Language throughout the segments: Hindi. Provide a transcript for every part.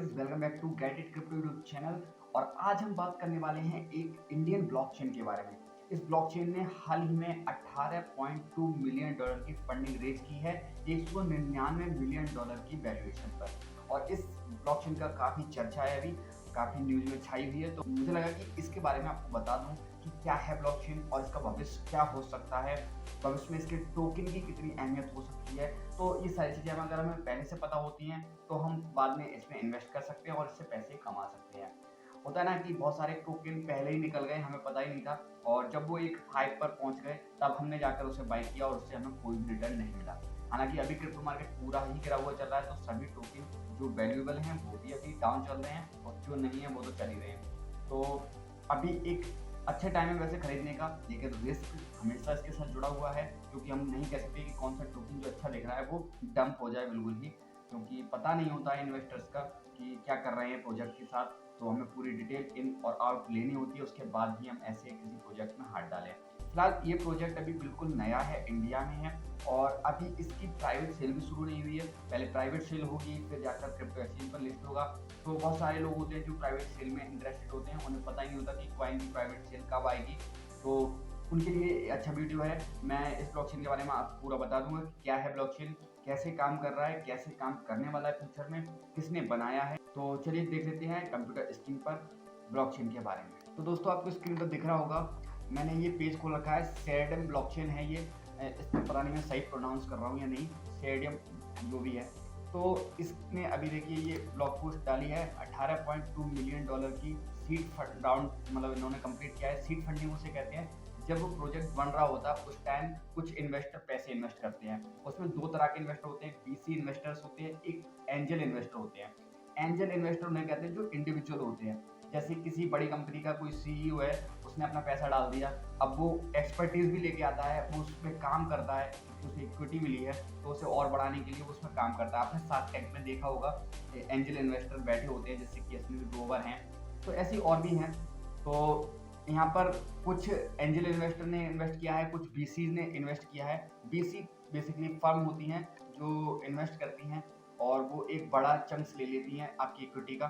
Guys, welcome back to Get It Crypto YouTube channel. और आज हम बात करने वाले हैं एक इंडियन ब्लॉकचेन के बारे में। इस ब्लॉकचेन ने हाल ही में 18.2 मिलियन डॉलर की फंडिंग रेज की है, 199 मिलियन डॉलर की वैल्यूएशन पर। और इस ब्लॉकचेन का काफ़ी चर्चा है, अभी काफ़ी न्यूज़ में छाई हुई है, तो मुझे लगा कि इसके बारे में आपको बता दूं कि क्या है ब्लॉकचेन और इसका भविष्य क्या हो सकता है, भविष्य में इसके टोकन की कितनी अहमियत हो सकती है। तो ये सारी चीज़ें अगर हमें पहले से पता होती हैं तो हम बाद में इसमें इन्वेस्ट कर सकते हैं और इससे पैसे कमा सकते हैं। होता है ना कि बहुत सारे टोकन पहले ही निकल गए, हमें पता ही नहीं था, और जब वो एक हाइप पर पहुंच गए तब हमने जाकर उसे बाय किया और उससे हमें कोई भी रिटर्न नहीं मिला। हालांकि अभी क्रिप्टो मार्केट पूरा ही गिरा हुआ चल रहा है, तो सभी टोकन जो वैल्यूएबल हैं वो भी अभी डाउन चल रहे हैं और जो नहीं है वो तो चल ही रहे हैं। तो अभी एक अच्छे टाइम है वैसे खरीदने का, लेकिन रिस्क हमेशा इसके साथ जुड़ा हुआ है, क्योंकि हम नहीं कह सकते कि कौन सा टोकन जो अच्छा दिख रहा है वो डंप हो जाए बिल्कुल ही, क्योंकि पता नहीं होता है इन्वेस्टर्स का कि क्या कर रहे हैं प्रोजेक्ट के साथ। तो हमें पूरी डिटेल इन और आउट लेनी होती है, उसके बाद ही हम ऐसे किसी प्रोजेक्ट में हाथ डालें। फिलहाल ये प्रोजेक्ट अभी बिल्कुल नया है, इंडिया में है, और अभी इसकी प्राइवेट सेल भी शुरू नहीं हुई है। पहले प्राइवेट सेल होगी, फिर जाकर क्रिप्टो एक्सचेंज पर लिस्ट होगा। तो बहुत सारे लोग होते हैं जो प्राइवेट सेल में इंटरेस्टेड होते हैं, उन्हें पता ही नहीं होता कि कॉइन की प्राइवेट सेल कब आएगी। तो उनके लिए अच्छा वीडियो है, मैं इस ब्लॉकचेन के बारे में आपको पूरा बता दूंगा कि क्या है ब्लॉकचेन, कैसे काम कर रहा है, कैसे काम करने वाला है फ्यूचर में, किसने बनाया है। तो चलिए देख लेते हैं कंप्यूटर स्क्रीन पर ब्लॉकचेन के बारे में। तो दोस्तों, आपको स्क्रीन पर दिख रहा होगा, मैंने ये पेज खोल रखा है। सेडियम ब्लॉकचेन है ये, इसमें पता नहीं मैं सही प्रोनाउंस कर रहा हूँ या नहीं, सेडियम जो भी है। तो इसने अभी देखिए ये ब्लॉग पोस्ट डाली है, 18.2 मिलियन डॉलर की सीड राउंड, मतलब इन्होंने कंप्लीट किया है। सीड फंडिंग उसे कहते हैं जब वो प्रोजेक्ट बन रहा होता है उस टाइम कुछ इन्वेस्टर पैसे इन्वेस्ट करते हैं। उसमें दो तरह के इन्वेस्टर होते हैं, बीसी इन्वेस्टर्स होते हैं, एक एंजल इन्वेस्टर होते हैं। एंजल इन्वेस्टर उन्हें कहते हैं जो इंडिविजुअल होते हैं, जैसे किसी बड़ी कंपनी का कोई सीईओ है, उसने अपना पैसा डाल दिया, अब वो एक्सपर्टीज भी लेके आता है, वो उसमें काम करता है, उसे इक्विटी मिली है तो उसे और बढ़ाने के लिए उसमें काम करता है। आपने शार्क टैंक में देखा होगा, एंजल इन्वेस्टर बैठे होते हैं, जैसे कि एसपी ग्रोवर हैं, तो ऐसी और भी हैं। तो यहाँ पर कुछ एंजल इन्वेस्टर ने इन्वेस्ट किया है, कुछ बीसी ने इन्वेस्ट किया है। बीसी बेसिकली फर्म होती हैं जो इन्वेस्ट करती हैं और वो एक बड़ा चंक्स ले लेती हैं आपकी इक्विटी का।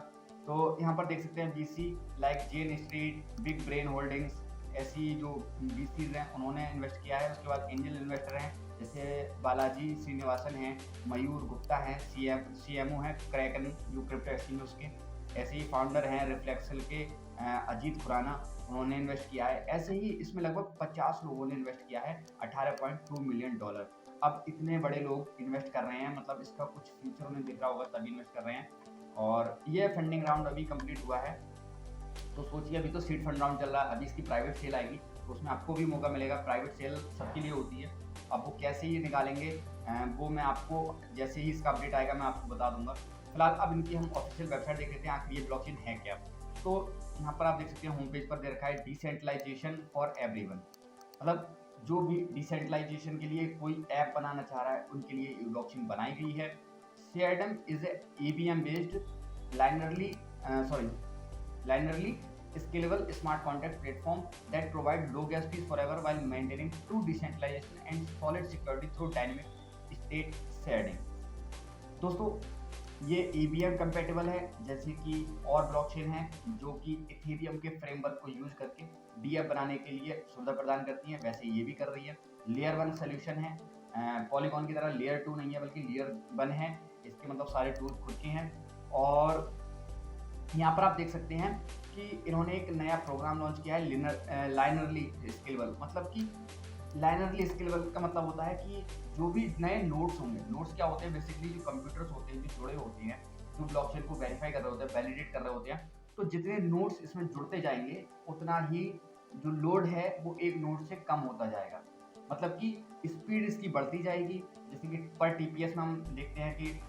तो यहाँ पर देख सकते हैं बीसी लाइक जेन स्ट्रीट, बिग ब्रेन होल्डिंग्स, ऐसी जो बीसीज हैं उन्होंने इन्वेस्ट किया है। उसके बाद एंजल इन्वेस्टर हैं जैसे बालाजी श्रीनिवासन हैं, मयूर गुप्ता हैं, सीएमओ हैं क्रैकन जो क्रिप्टो एक्सचेंज उसके, ऐसे ही फाउंडर हैं रिफ्लेक्सल के अजीत खुराना, उन्होंने इन्वेस्ट किया है। ऐसे ही इसमें लगभग 50 लोगों ने इन्वेस्ट किया है, 18.2 मिलियन डॉलर। अब इतने बड़े लोग इन्वेस्ट कर रहे हैं, मतलब इसका कुछ फ्यूचर उन्हें दिख रहा होगा तभी इन्वेस्ट कर रहे हैं। और ये फंडिंग राउंड अभी कंप्लीट हुआ है। तो सोचिए, अभी तो सीड फंड राउंड चल रहा है, अभी इसकी प्राइवेट सेल आएगी तो उसमें आपको भी मौका मिलेगा। प्राइवेट सेल सबके लिए होती है, अब वो कैसे ये निकालेंगे वो मैं आपको जैसे ही इसका अपडेट आएगा मैं आपको बता दूंगा। फिलहाल अब इनकी हम ऑफिशियल वेबसाइट देख लेते हैं आखिर ये ब्लॉकचेन है क्या। तो यहाँ पर आप देख सकते हैं होम पेज पर दे रखा है डिसेंट्रलाइजेशन फॉर एवरीवन, मतलब जो भी डिसेंट्रलाइजेशन के लिए कोई ऐप बनाना चाह रहा है उनके लिए ये ब्लॉकचेन बनाई गई है। सीआरडम is a EVM based linearly sorry linearly scalable smart contract platform that provide low gas fees forever while maintaining true decentralization and solid security through dynamic state sharding। दोस्तों, ये EVM कंपेटेबल है, जैसे कि और ब्लॉकचेन है जो कि इथेरियम के फ्रेमवर्क को यूज करके डीएफ बनाने के लिए सुविधा प्रदान करती है, वैसे ये भी कर रही है। लेयर 1 सोल्यूशन है, पॉलीगॉन की तरह लेयर 2 नहीं है बल्कि लेयर 1 है, इसके मतलब सारे टूल खुद के हैं। और यहाँ पर आप देख सकते हैं कि इन्होंने एक नया प्रोग्राम लॉन्च किया है, लाइनरली स्केलेबल। मतलब कि लाइनरली स्केलेबल का मतलब होता है कि जो भी नए नोड्स होंगे, नोड्स क्या होते हैं बेसिकली जो कंप्यूटर्स होते हैं जो जुड़े होते हैं, जो ब्लॉकचेन को वेरीफाई कर रहे होते हैं, वैलिडेट कर रहे होते हैं, तो जितने नोड्स इसमें जुड़ते जाएंगे उतना ही जो लोड है वो एक नोड से कम होता जाएगा। मतलब कि स्पीड इसकी बढ़ती जाएगी, जैसे कि पर टीपीएस में हम देखते हैं कि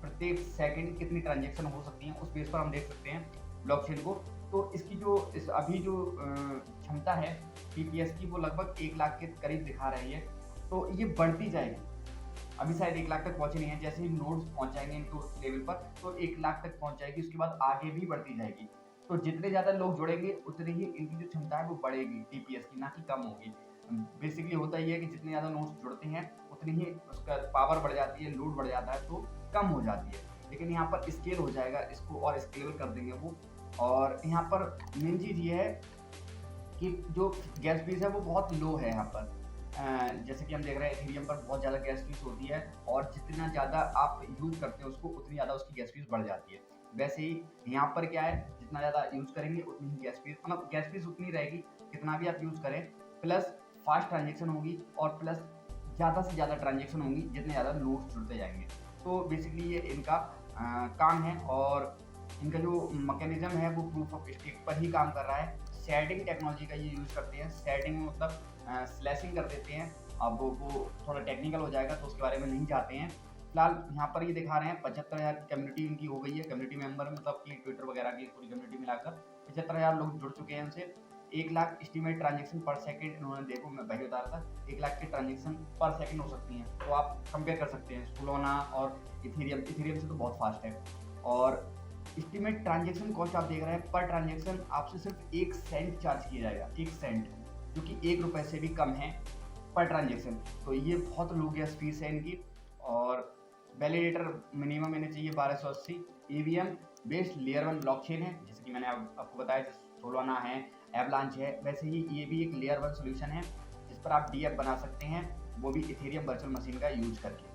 प्रत्येक सेकंड कितनी ट्रांजेक्शन हो सकती हैं, उस बेस पर हम देख सकते हैं ब्लॉकचेन को। तो इसकी जो अभी जो क्षमता है टीपीएस की वो लगभग 1 लाख के करीब दिखा रही है, तो ये बढ़ती जाएगी। अभी शायद 1 लाख तक पहुंची नहीं है, जैसे ही नोड्स पहुंच जाएंगे इनको उस लेवल पर तो 1 लाख तक पहुंच जाएगी, उसके बाद आगे भी बढ़ती जाएगी। तो जितने ज़्यादा लोग जुड़ेंगे उतनी ही इनकी जो क्षमता है वो बढ़ेगी टीपीएस की, ना कि कम होगी। बेसिकली होता ही है कि जितने ज़्यादा नोड्स जुड़ते हैं उतनी ही उसका पावर बढ़ जाती है, लोड बढ़ जाता है तो कम हो जाती है। लेकिन यहाँ पर स्केल हो जाएगा, इसको और स्केलेबल कर देंगे वो। और यहाँ पर मेन चीज़ ये है कि जो गैस फीस है वो बहुत लो है यहाँ पर। जैसे कि हम देख रहे हैं इथेरियम पर बहुत ज़्यादा गैस फीस होती है, और जितना ज़्यादा आप यूज़ करते हो उसको उतनी ज़्यादा उसकी गैस फीस बढ़ जाती है। वैसे ही यहाँ पर क्या है, जितना ज़्यादा यूज़ करेंगे उतनी ही गैस फीस, मतलब गैस फीस उतनी रहेगी कितना भी आप यूज़ करें, प्लस फास्ट ट्रांजेक्शन होगी, और प्लस ज़्यादा से ज़्यादा ट्रांजेक्शन होंगी जितने ज़्यादा नोट्स जुड़ते जाएंगे। तो बेसिकली ये इनका काम है, और इनका जो मैकेनिज्म है वो प्रूफ ऑफ स्टेक पर ही काम कर रहा है। शेडिंग टेक्नोलॉजी का ये यूज़ करते हैं। शेडिंग में मतलब स्लैशिंग कर देते हैं। अब वो थोड़ा टेक्निकल हो जाएगा तो उसके बारे में नहीं जाते हैं। फिलहाल यहाँ पर ये दिखा रहे हैं 75,000 की कम्युनिटी इनकी हो गई है। कम्युनिटी मेंबर मतलब कि ट्विटर वगैरह की पूरी कम्युनिटी मिलाकर 75,000 लोग जुड़ चुके हैं उनसे। 1 लाख एस्टिमेट ट्रांजेक्शन पर सेकंड इन्होंने, देखो मैं वही बता रहा था, 1 लाख की ट्रांजेक्शन पर सेकंड हो सकती हैं। तो आप कंपेयर कर सकते हैं सोलोना और इथेरियम। इथेरियम से तो बहुत फास्ट है। और एस्टिमेट ट्रांजेक्शन कॉस्ट आप देख रहे हैं, पर ट्रांजेक्शन आपसे सिर्फ 1 सेंट चार्ज किया जाएगा, 1 सेंट, जो कि 1 रुपये से भी कम है पर ट्रांजेक्शन। तो ये बहुत लो गैस फीस है इनकी। और वैलिडेटर मिनिमम मैंने चाहिए 1280। ईवीएम बेस्ड लेयर 1 ब्लॉकचेन है, जैसे कि मैंने आपको बताया, जैसे सोलोना है, एवलांच है, वैसे ही ये भी एक लेयर 1 सोल्यूशन है जिस पर आप डीएफ बना सकते हैं, वो भी इथेरियम वर्चुअल मशीन का यूज करके।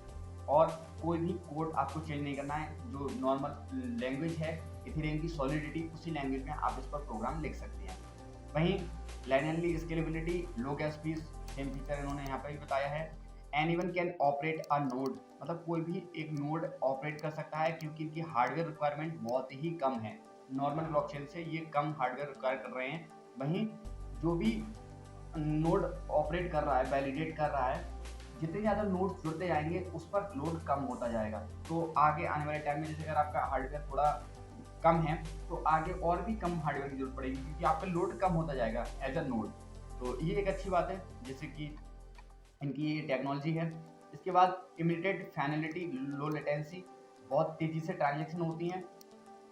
और कोई भी कोड आपको चेंज नहीं करना है, जो नॉर्मल लैंग्वेज है इथेरियम की सॉलिडिटी, उसी लैंग्वेज में आप इस पर प्रोग्राम लिख सकते हैं। वहीं लाइनरली स्केलेबिलिटी, लो गैस फीस, सेम फीचर इन्होंने यहाँ पर भी बताया है। Anyone can operate a node, मतलब कोई भी एक नोड ऑपरेट कर सकता है, क्योंकि इनकी हार्डवेयर रिक्वायरमेंट बहुत ही कम है। नॉर्मल ब्लॉकचेन से ये कम हार्डवेयर रिक्वायर कर रहे हैं। वहीं जो भी नोड ऑपरेट कर रहा है, वैलिडेट कर रहा है, जितने ज़्यादा नोड्स जुड़ते जाएंगे उस पर लोड कम होता जाएगा। तो आगे आने वाले टाइम में जैसे अगर आपका हार्डवेयर थोड़ा कम है तो आगे और भी कम हार्डवेयर की जरूरत पड़ेगी, क्योंकि आप पे लोड कम होता जाएगा एज अ नोड। तो ये एक अच्छी बात है, जैसे कि इनकी ये टेक्नोलॉजी है। इसके बाद इमीडिएट फाइनलिटी, लो लेटेंसी, बहुत तेज़ी से ट्रांजेक्शन होती हैं,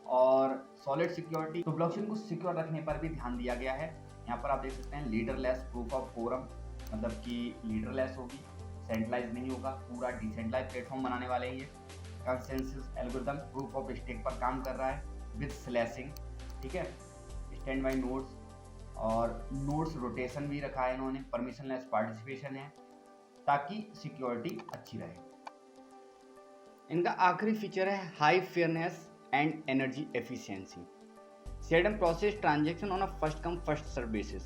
और सॉलिड सिक्योरिटी, तो ब्लॉकचेन को सिक्योर रखने पर भी ध्यान दिया गया है। यहाँ पर आप देख सकते हैं लीडरलेस प्रूफ ऑफ कोरम, मतलब कि लीडरलेस होगी, सेंट्रलाइज नहीं होगा, पूरा डिसेंट्रलाइज प्लेटफॉर्म बनाने वाले हैं ये। Consensus algorithm proof of stake पर काम कर रहा है विद स्लैशिंग, ठीक है। स्टैंड बाई नोड्स, और नोड्स रोटेशन भी रखा है इन्होंने। परमिशनलेस पार्टिसिपेशन है ताकि सिक्योरिटी अच्छी रहे। इनका आखिरी फीचर है high fairness and energy efficiency. Set and process transaction on a first come first serve basis.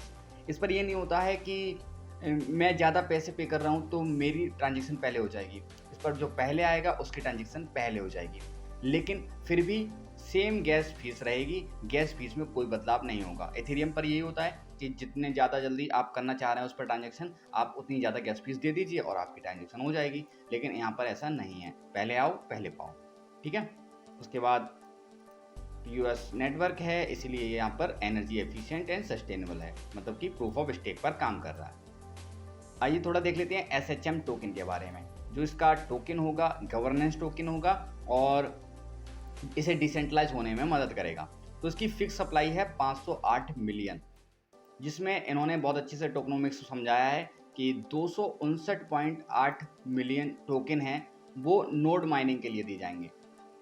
इस पर यह नहीं होता है कि मैं ज़्यादा पैसे पे कर रहा हूँ तो मेरी ट्रांजेक्शन पहले हो जाएगी। इस पर जो पहले आएगा उसकी ट्रांजेक्शन पहले हो जाएगी, लेकिन फिर भी सेम गैस फीस रहेगी, गैस फीस में कोई बदलाव नहीं होगा। एथेरियम पर यही होता है कि जितने ज़्यादा जल्दी आप करना चाह रहे हैं उस पर ट्रांजेक्शन, आप उतनी ज़्यादा गैस फीस दे दीजिए और आपकी ट्रांजेक्शन हो जाएगी। लेकिन यहाँ पर ऐसा नहीं है, पहले आओ पहले पाओ, ठीक है। उसके बाद यूएस नेटवर्क है, इसलिए यहाँ पर एनर्जी एफिशिएंट एंड सस्टेनेबल है, मतलब कि प्रूफ ऑफ स्टेक पर काम कर रहा है। आइए थोड़ा देख लेते हैं एसएचएम टोकन के बारे में। जो इसका टोकन होगा गवर्नेंस टोकन होगा, और इसे डिसेंट्रलाइज होने में मदद करेगा। तो इसकी फिक्स सप्लाई है 508 मिलियन, जिसमें इन्होंने बहुत अच्छे से टोकनोमिक्स समझाया है कि 259.8 मिलियन टोकन हैं वो नोड माइनिंग के लिए दिए जाएंगे।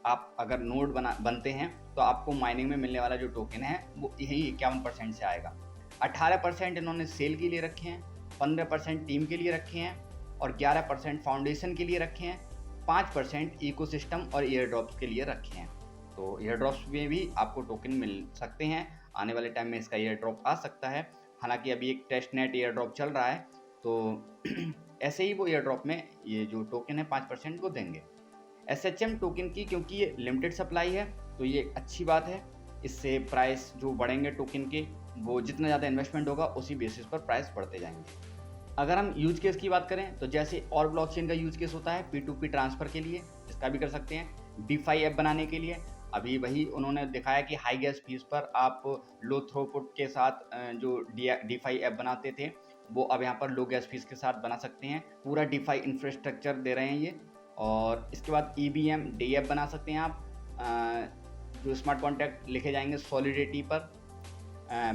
आप अगर नोड बनते हैं तो आपको माइनिंग में मिलने वाला जो टोकन है वो यही 51% से आएगा। 18% इन्होंने सेल के लिए रखे हैं, 15% टीम के लिए रखे हैं, और 11% फाउंडेशन के लिए रखे हैं, 5% इकोसिस्टम और एयर ड्रॉप्स के लिए रखे हैं। तो एयर ड्रॉप्स में भी आपको टोकन मिल सकते हैं, आने वाले टाइम में इसका एयर ड्रॉप आ सकता है। हालांकि अभी एक टेस्ट नेट एयर ड्रॉप चल रहा है, तो ऐसे ही वो एयर ड्रॉप में ये जो टोकन है 5% वो देंगे। एसएचएम टोकन की क्योंकि ये लिमिटेड सप्लाई है तो ये अच्छी बात है, इससे प्राइस जो बढ़ेंगे टोकन के, वो जितना ज़्यादा इन्वेस्टमेंट होगा उसी बेसिस पर प्राइस बढ़ते जाएंगे। अगर हम यूज केस की बात करें तो जैसे और ब्लॉकचेन का यूज केस होता है P2P ट्रांसफ़र के लिए, इसका भी कर सकते हैं। डीफाई ऐप बनाने के लिए अभी वही उन्होंने दिखाया कि हाई गैस फीस पर आप लो थ्रूपुट के साथ जो डीफाई ऐप बनाते थे वो अब यहाँ पर लो गैस फीस के साथ बना सकते हैं। पूरा डीफाई इंफ्रास्ट्रक्चर दे रहे हैं ये। और इसके बाद EVM DApp बना सकते हैं आप, जो स्मार्ट कॉन्ट्रैक्ट लिखे जाएंगे सॉलिडिटी पर,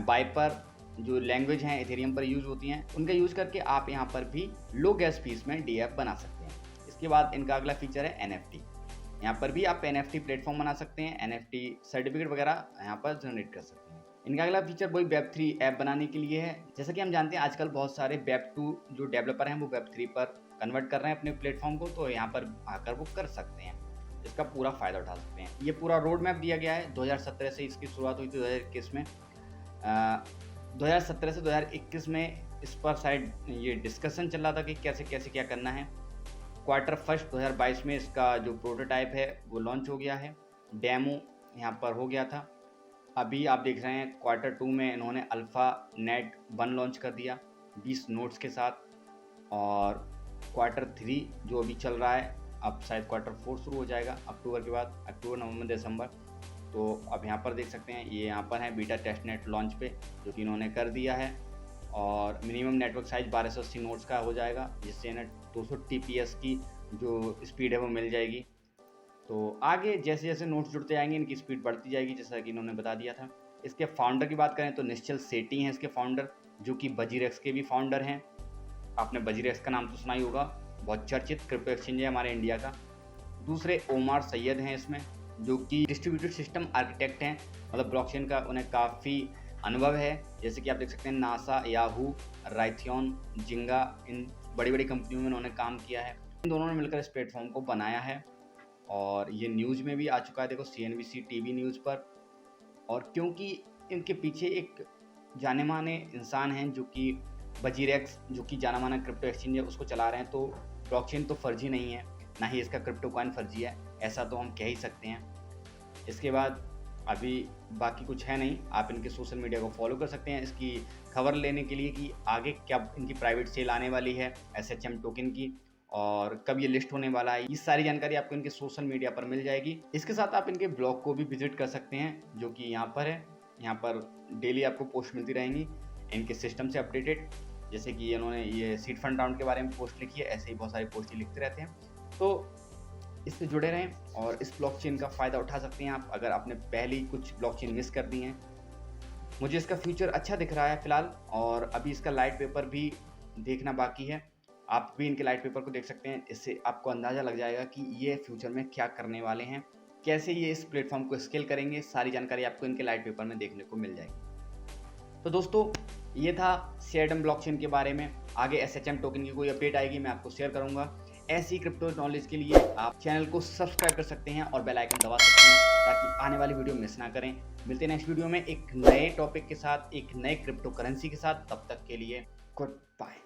बाइपर, जो लैंग्वेज हैं इथेरियम पर यूज़ होती हैं, उनका यूज़ करके आप यहाँ पर भी लो गैस फीस में DApp बना सकते हैं। इसके बाद इनका अगला फीचर है NFT। यहाँ पर भी आप NFT प्लेटफॉर्म बना सकते हैं, NFT सर्टिफिकेट वगैरह यहाँ पर जनरेट कर सकते हैं। इनका अगला फीचर वही Web3 ऐप बनाने के लिए है। जैसा कि हम जानते हैं आजकल बहुत सारे Web2 जो डेवलपर हैं वो Web3 पर कन्वर्ट कर रहे हैं अपने प्लेटफॉर्म को, तो यहाँ पर आकर वो कर सकते हैं, इसका पूरा फ़ायदा उठा सकते हैं। ये पूरा रोड मैप दिया गया है। 2017 से इसकी शुरुआत हुई थी, 2021 में 2017 से 2021 में इस पर शायद ये डिस्कशन चल रहा था कि कैसे कैसे क्या करना है। क्वार्टर फर्स्ट 2022 में इसका जो प्रोटोटाइप है वो लॉन्च हो गया है, डेमो यहाँ पर हो गया था। अभी आप देख रहे हैं क्वार्टर 2 में इन्होंने अल्फ़ा नेट 1 लॉन्च कर दिया 20 नोड्स के साथ, और क्वार्टर 3 जो अभी चल रहा है, अब शायद क्वार्टर 4 शुरू हो जाएगा अक्टूबर के बाद, अक्टूबर नवंबर दिसंबर। तो अब यहाँ पर देख सकते हैं ये यहाँ पर है बीटा टेस्ट नेट लॉन्च पे, जो कि इन्होंने कर दिया है, और मिनिमम नेटवर्क साइज 1280 नोड्स का हो जाएगा, जिससे ना 200 TPS की जो स्पीड है वो मिल जाएगी। तो आगे जैसे जैसे नोट्स जुड़ते जाएंगे इनकी स्पीड बढ़ती जाएगी, जैसा कि इन्होंने बता दिया था। इसके फाउंडर की बात करें तो निश्चल सेठी हैं इसके फाउंडर, जो कि बजीरेक्स के भी फाउंडर हैं। आपने बजीरेक्स का नाम तो सुना ही होगा, बहुत चर्चित क्रिप्टो एक्सचेंज है हमारे इंडिया का। दूसरे ओमार सैयद हैं इसमें, जो कि डिस्ट्रीब्यूटेड सिस्टम आर्किटेक्ट हैं, मतलब ब्लॉकचेन का उन्हें काफ़ी अनुभव है। जैसे कि आप देख सकते हैं नासा, याहू, राइथियन, जिंगा, इन बड़ी बड़ी कंपनियों में उन्होंने काम किया है। इन दोनों ने मिलकर इस प्लेटफॉर्म को बनाया है, और ये न्यूज़ में भी आ चुका है, देखो CNBC TV न्यूज़ पर। और क्योंकि इनके पीछे एक जाने माने इंसान हैं जो कि बजीरेक्स, जो कि जाना माना क्रिप्टो एक्सचेंज है, उसको चला रहे हैं, तो ब्लॉकचेन तो फर्जी नहीं है, ना ही इसका क्रिप्टो कॉइन फर्जी है, ऐसा तो हम कह ही सकते हैं। इसके बाद अभी बाकी कुछ है नहीं, आप इनके सोशल मीडिया को फॉलो कर सकते हैं इसकी खबर लेने के लिए कि आगे क्या इनकी प्राइवेट सेल आने वाली है SHM टोकन की, और कब ये लिस्ट होने वाला है। ये सारी जानकारी आपको इनके सोशल मीडिया पर मिल जाएगी। इसके साथ आप इनके ब्लॉग को भी विजिट कर सकते हैं, जो कि यहाँ पर है। यहाँ पर डेली आपको पोस्ट मिलती रहेंगी इनके सिस्टम से अपडेटेड, जैसे कि इन्होंने ये सीड फंड राउंड के बारे में पोस्ट लिखी है, ऐसे ही बहुत सारी पोस्ट लिखते रहते हैं। तो इससे जुड़े रहें और इस ब्लॉकचेन का फ़ायदा उठा सकते हैं आप, अगर आपने पहले ही कुछ ब्लॉकचेन मिस कर दी हैं। मुझे इसका फ्यूचर अच्छा दिख रहा है फ़िलहाल, और अभी इसका लाइट पेपर भी देखना बाकी है। आप भी इनके लाइट पेपर को देख सकते हैं, इससे आपको अंदाज़ा लग जाएगा कि ये फ्यूचर में क्या करने वाले हैं, कैसे ये इस प्लेटफॉर्म को स्केल करेंगे। सारी जानकारी आपको इनके लाइट पेपर में देखने को मिल जाएगी। तो दोस्तों, ये था शेयरडम ब्लॉकचेन के बारे में। आगे SHM टोकन की कोई अपडेट आएगी मैं आपको शेयर करूंगा। ऐसी क्रिप्टो नॉलेज के लिए आप चैनल को सब्सक्राइब कर सकते हैं और बेल आइकन दबा सकते हैं, ताकि आने वाली वीडियो मिस ना करें। मिलते हैं नेक्स्ट वीडियो में एक नए टॉपिक के साथ, एक नए क्रिप्टो करेंसी के साथ। तब तक के लिए गुड बाय।